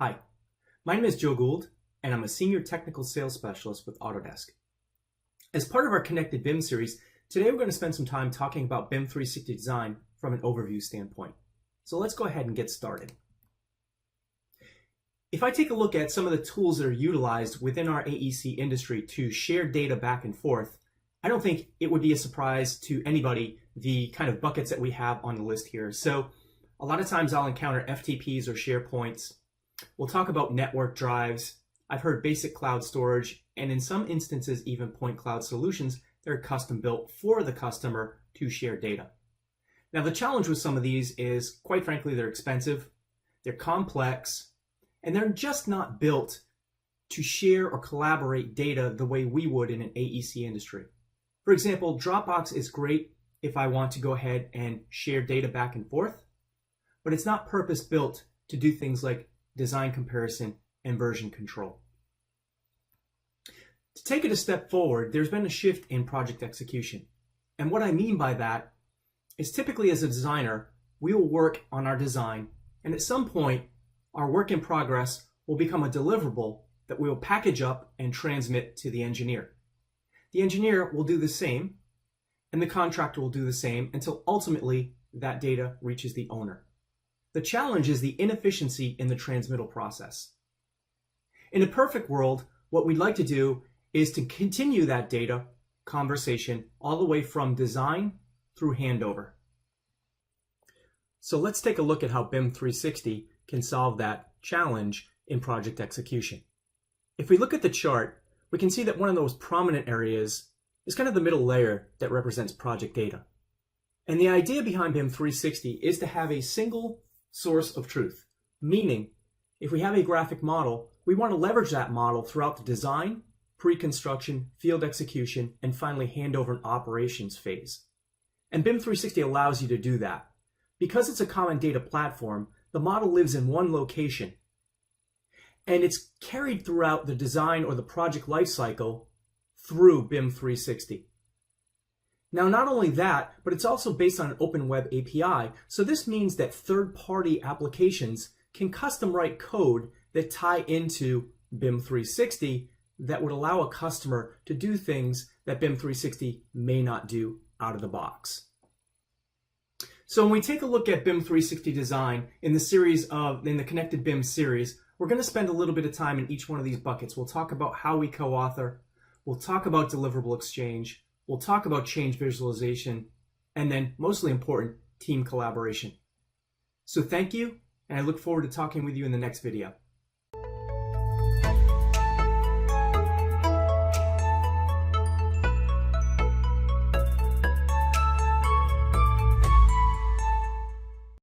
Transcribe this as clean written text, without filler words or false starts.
Hi, my name is Joe Gould, and I'm a Senior Technical Sales Specialist with Autodesk. As part of our Connected BIM series, today we're going to spend some time talking about BIM 360 design from an overview standpoint. So let's go ahead and get started. If I take a look at some of the tools that are utilized within our AEC industry to share data back and forth, I don't think it would be a surprise to anybody the kind of buckets that we have on the list here. So a lot of times I'll encounter FTPs or SharePoints. We'll talk about network drives. I've heard basic cloud storage, and in some instances, even point cloud solutions that are custom built for the customer to share data. Now, the challenge with some of these is, quite frankly, they're expensive, they're complex, and they're just not built to share or collaborate data the way we would in an AEC industry. For example, Dropbox is great if I want to go ahead and share data back and forth, but it's not purpose-built to do things like design comparison and version control. To take it a step forward, there's been a shift in project execution. And what I mean by that is typically as a designer, we will work on our design, and at some point, our work in progress will become a deliverable that we will package up and transmit to the engineer. The engineer will do the same, and the contractor will do the same until ultimately that data reaches the owner. The challenge is the inefficiency in the transmittal process. In a perfect world, what we'd like to do is to continue that data conversation all the way from design through handover. So let's take a look at how BIM 360 can solve that challenge in project execution. If we look at the chart, we can see that one of those prominent areas is kind of the middle layer that represents project data. And the idea behind BIM 360 is to have a single source of truth, meaning if we have a graphic model, we want to leverage that model throughout the design, pre-construction, field execution, and finally handover and operations phase. And BIM 360 allows you to do that. Because it's a common data platform, the model lives in one location, and it's carried throughout the design or the project lifecycle through BIM 360. Now, not only that, but it's also based on an open web API. So this means that third-party applications can custom write code that tie into BIM 360 that would allow a customer to do things that BIM 360 may not do out of the box. So when we take a look at BIM 360 design in the Connected BIM series, we're going to spend a little bit of time in each one of these buckets. We'll talk about how we co-author, we'll talk about deliverable exchange, we'll talk about change visualization, and then, mostly important, team collaboration. So thank you, and I look forward to talking with you in the next video.